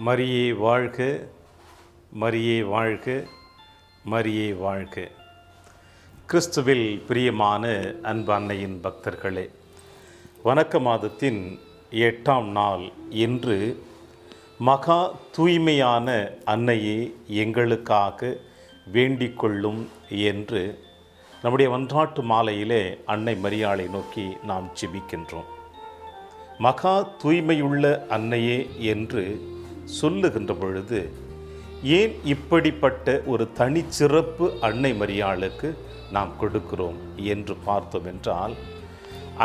மரியே வாழ்க, மரியே வாழ்க, மரியே வாழ்க. கிறிஸ்துவில் பிரியமான அன்பு அன்னையின் பக்தர்களே, வணக்க மாதத்தின் 8ஆம் நாள் இன்று மகா தூய்மையான அன்னையே எங்களுக்காக வேண்டிக் கொள்ளும் என்று நம்முடைய மன்றாட்டு மாலையிலே அன்னை மரியாளை நோக்கி நாம் ஜெபிக்கின்றோம். மகா தூய்மையுள்ள அன்னையே என்று சொல்லுகின்ற பொழுது ஏன் இப்படிப்பட்ட ஒரு தனிச்சிறப்பு அன்னை மரியாளுக்கு நாம் கொடுக்கிறோம் என்று பார்த்தோம் என்றால்,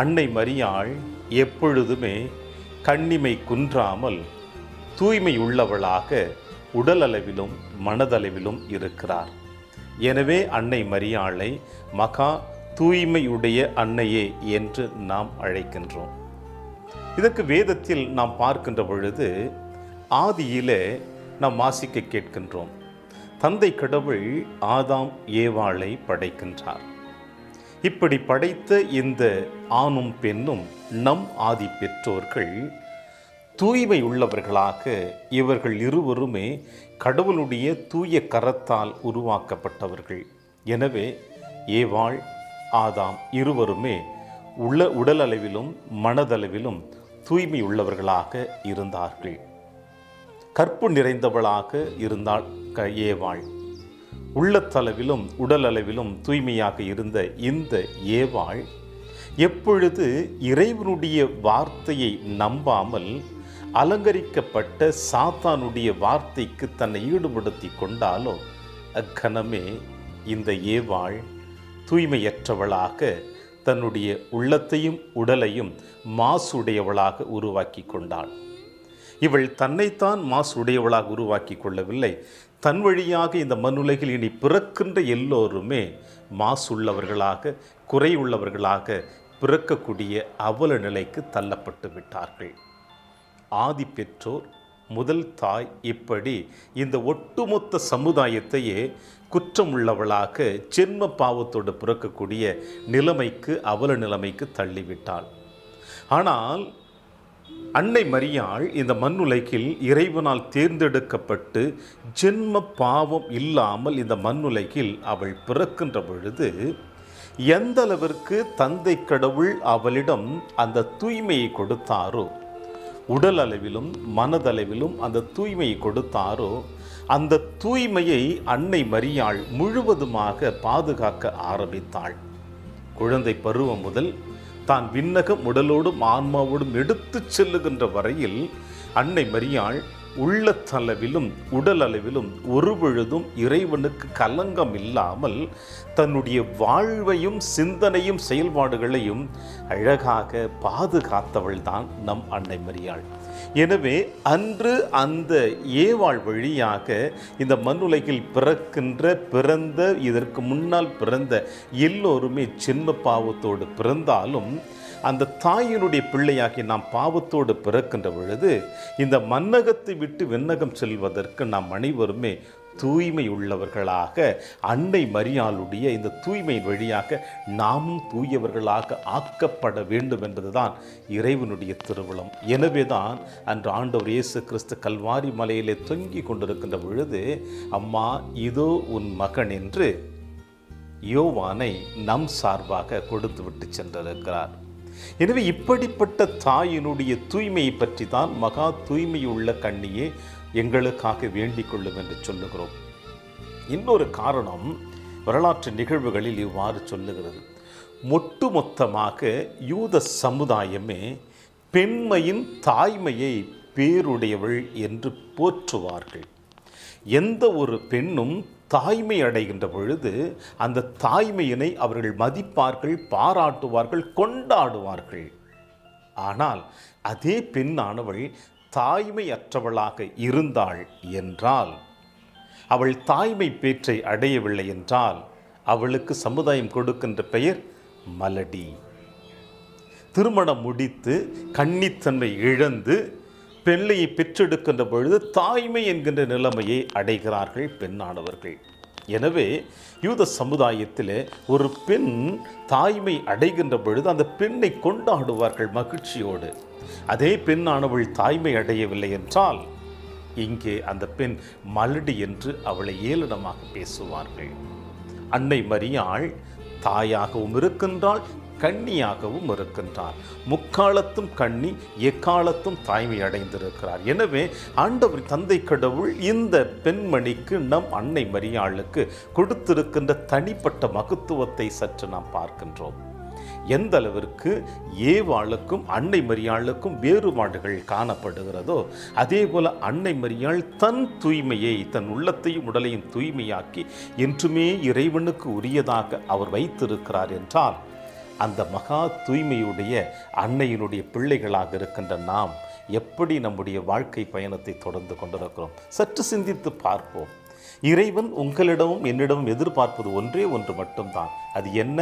அன்னை மரியாள் எப்பொழுதுமே கண்ணிமை குன்றாமல் தூய்மை உள்ளவளாக உடலளவிலும் மனதளவிலும் இருக்கிறார். எனவே அன்னை மரியாளை மகா தூய்மையுடைய அன்னையே என்று நாம் அழைக்கின்றோம். இதற்கு வேதத்தில் நாம் பார்க்கின்ற பொழுது ஆதியிலே நாம் வாசிக்க கேட்கின்றோம். தந்தை கடவுள் ஆதாம் ஏவாளை படைக்கின்றார். இப்படி படைத்த இந்த ஆணும் பெண்ணும் நம் ஆதி பெற்றோர்கள் தூய்மை உள்ளவர்களாக இவர்கள் இருவருமே கடவுளுடைய தூய கரத்தால் உருவாக்கப்பட்டவர்கள். எனவே ஏவாள் ஆதாம் இருவருமே உடலளவிலும் மனதளவிலும் தூய்மை உள்ளவர்களாக இருந்தார்கள். கற்பு நிறைந்தவளாக இருந்தாள் ஏவாள். உள்ளத்தளவிலும் உடலளவிலும் தூய்மையாக இருந்த இந்த ஏவாள் எப்பொழுது இறைவனுடைய வார்த்தையை நம்பாமல் அலங்கரிக்கப்பட்ட சாத்தானுடைய வார்த்தைக்கு தன்னை ஈடுபடுத்தி கொண்டாலோ அக்கணமே இந்த ஏவாள் தூய்மையற்றவளாக தன்னுடைய உள்ளத்தையும் உடலையும் மாசுடையவளாக உருவாக்கி கொண்டாள். இவள் தன்னைத்தான் மாசுடையவளாக உருவாக்கி கொள்ளவில்லை. தன் வழியாக இந்த மண்ணுலகில் இனி பிறக்கின்ற எல்லோருமே மாசுள்ளவர்களாக குறையுள்ளவர்களாக பிறக்கக்கூடிய அவல நிலைக்கு தள்ளப்பட்டு விட்டார்கள். ஆதி பெற்றோர் முதல் தாய் இப்படி இந்த ஒட்டுமொத்த சமுதாயத்தையே குற்றமுள்ளவளாக ஜென்ம பாவத்தோடு பிறக்கக்கூடிய நிலைமைக்கு அவல நிலைமைக்கு தள்ளிவிட்டாள். ஆனால் அன்னை மரியாள் இந்த மண்ணுலகில் இறைவனால் தேர்ந்தெடுக்கப்பட்டு ஜென்ம பாவம் இல்லாமல் இந்த மண்ணுலகில் அவள் பிறக்கின்ற பொழுது எந்த அளவிற்கு தந்தை கடவுள் அவளிடம் அந்த தூய்மையை கொடுத்தாரோ, உடல் அளவிலும் மனதளவிலும் அந்த தூய்மையை கொடுத்தாரோ, அந்த தூய்மையை அன்னை மரியாள் முழுவதுமாக பாதுகாக்க ஆரம்பித்தாள். குழந்தை பருவம் முதல் தான் விண்ணகம் உடலோடும் ஆன்மாவோடும் எடுத்து செல்லுகின்ற வரையில் அன்னை மரியாள் உள்ளத்தளவிலும் உடலளவிலும் ஒருபொழுதும் இறைவனுக்கு கலங்கம் இல்லாமல் தன்னுடைய வாழ்வையும் சிந்தனையும் செயல்பாடுகளையும் அழகாக பாதுகாத்தவள் தான் நம் அன்னை மரியாள். எனவே அன்று அந்த ஏவாள் வழியாக இந்த மண்ணுலகில் பிறந்த இதற்கு முன்னால் பிறந்த எல்லோருமே ஜென்ம பாவத்தோடு பிறந்தாலும் அந்த தாயினுடைய பிள்ளையாகி நாம் பாவத்தோடு பிறக்கின்ற பொழுது இந்த மன்னகத்தை விட்டு விண்ணகம் செல்வதற்கு நாம் அனைவருமே தூய்மை உள்ளவர்களாக அன்னை மரியாளுடைய இந்த தூய்மை வழியாக நாமும் தூயவர்களாக ஆக்கப்பட வேண்டும் என்பதுதான் இறைவனுடைய திருவுளம். எனவே தான் அன்று ஆண்டவர் இயேசு கிறிஸ்து கல்வாரி மலையிலே தொங்கி கொண்டிருக்கின்ற பொழுது, அம்மா இதோ உன் மகன் என்று யோவானை நம் சார்பாக கொடுத்து விட்டு சென்றிருக்கிறார். எனவே இப்படிப்பட்ட தாயினுடைய தூய்மையை பற்றி தான் மகா தூய்மையுள்ள கன்னியே எங்களுக்காக வேண்டிக் கொள்ளும் என்று சொல்லுகிறோம். இன்னொரு காரணம் வரலாற்று நிகழ்வுகளில் இவ்வாறு சொல்லுகிறது. ஒட்டுமொத்தமாக யூத சமுதாயமே பெண்மையின் தாய்மையை பேருடையவள் என்று போற்றுவார்கள். எந்த ஒரு பெண்ணும் தாய்மை அடைகின்ற பொழுது அந்த தாய்மையினை அவர்கள் மதிப்பார்கள், பாராட்டுவார்கள், கொண்டாடுவார்கள். ஆனால் அதே பெண்ணானவள் தாய்மை அற்றவளாக இருந்தாள் என்றால், அவள் தாய்மை பேற்றை அடையவில்லை என்றால் அவளுக்கு சமுதாயம் கொடுக்கின்ற பெயர் மலடி. திருமணம் முடித்து கன்னித்தன்மை இழந்து பிள்ளையை பெற்றெடுக்கின்ற பொழுது தாய்மை என்கின்ற நிலைமையை அடைகிறார்கள் பெண்ணானவர்கள். எனவே யூத சமுதாயத்தில் ஒரு பெண் தாய்மை அடைகின்ற பொழுது அந்த பெண்ணை கொண்டாடுவார்கள் மகிழ்ச்சியோடு. அதே பெண்ணானவள் தாய்மை அடையவில்லை என்றால் இங்கே அந்த பெண் மலடி என்று அவளை ஏளனமாக பேசுவார்கள். அன்னை மரியாள் தாயாகவும் இருக்கின்றாள், கன்னியாகவும் இருக்கின்றார். முக்காலத்தும் கன்னி, எக்காலத்தும் தாய்மை அடைந்திருக்கிறார். எனவே ஆண்டவர் தந்தை கடவுள் இந்த பெண்மணிக்கு, நம் அன்னை மரியாளுக்கு கொடுத்திருக்கின்ற தனிப்பட்ட மகத்துவத்தை சற்று நாம் பார்க்கின்றோம். எந்த அளவிற்கு ஏவாளுக்கும் அன்னை மரியாளுக்கும் வேறுபாடுகள் காணப்படுகிறதோ, அதே போல அன்னை மரியாள் தன் தூய்மையை, தன் உள்ளத்தையும் உடலையும் தூய்மையாக்கி என்றுமே இறைவனுக்கு உரியதாக அவர் வைத்திருக்கிறார் என்றால், அந்த மகா தூய்மையுடைய அன்னையினுடைய பிள்ளைகளாக இருக்கின்ற நாம் எப்படி நம்முடைய வாழ்க்கை பயணத்தை தொடர்ந்து கொண்டிருக்கிறோம்? சற்று சிந்தித்து பார்ப்போம். இறைவன் உங்களிடமும் என்னிடமும் எதிர்பார்ப்பது ஒன்றே ஒன்று மட்டும்தான். அது என்ன?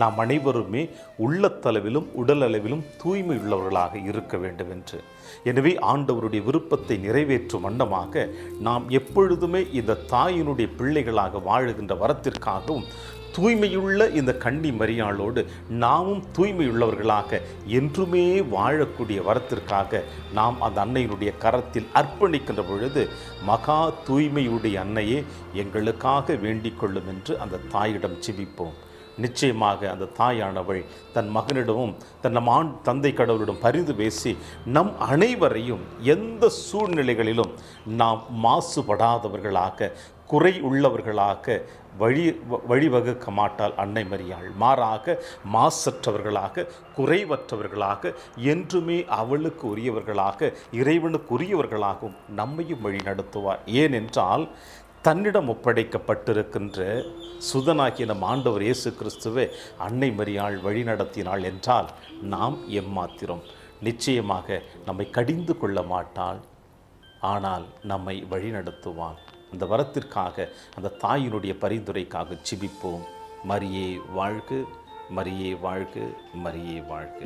நாம் அனைவருமே உள்ளத்தளவிலும் உடல் அளவிலும் தூய்மை உள்ளவர்களாக இருக்க வேண்டும் என்று. எனவே ஆண்டவருடைய விருப்பத்தை நிறைவேற்றும் வண்ணமாக நாம் எப்பொழுதுமே இந்த தாயினுடைய பிள்ளைகளாக வாழுகின்ற வரத்திற்காகவும், தூய்மையுள்ள இந்த கன்னி மரியாளோடு நாமும் தூய்மையுள்ளவர்களாக என்றுமே வாழக்கூடிய வரத்திற்காக நாம் அந்த அன்னையினுடைய கரத்தில் அர்ப்பணிக்கின்ற பொழுது, மகா தூய்மையுடைய அன்னையே எங்களுக்காக வேண்டிக் கொள்ளும் என்று அந்த தாயிடம் ஜெபிப்போம். நிச்சயமாக அந்த தாயானவள் தன் மகனிடமும் நம் தந்தை கடவுளிடம் பரிந்து பேசி நம் அனைவரையும் எந்த சூழ்நிலைகளிலும் நாம் மாசுபடாதவர்களாக, குறை உள்ளவர்களாக வழிவகுக்க மாட்டாள் அன்னை மரியாள். மாறாக மாசற்றவர்களாக, குறைவற்றவர்களாக, என்றுமே அவளுக்கு உரியவர்களாக, இறைவனுக்கு உரியவர்களாகவும் நம்மையும் வழி நடத்துவார். ஏனென்றால் தன்னிடம் ஒப்படைக்கப்பட்டிருக்கின்ற சுதனாகிய நம் ஆண்டவர் இயேசு கிறிஸ்துவே அன்னை மரியாள் வழி நடத்தினாள் என்றால் நாம் எம்மாத்திரம்? நிச்சயமாக நம்மை கடிந்து கொள்ள மாட்டாள், ஆனால் நம்மை வழி நடத்துவாள். அந்த வரத்திற்காக, அந்த தாயினுடைய பரிந்துரைக்காக ஜெபிப்போம். மரியே வாழ்க, மரியே வாழ்க, மரியே வாழ்க.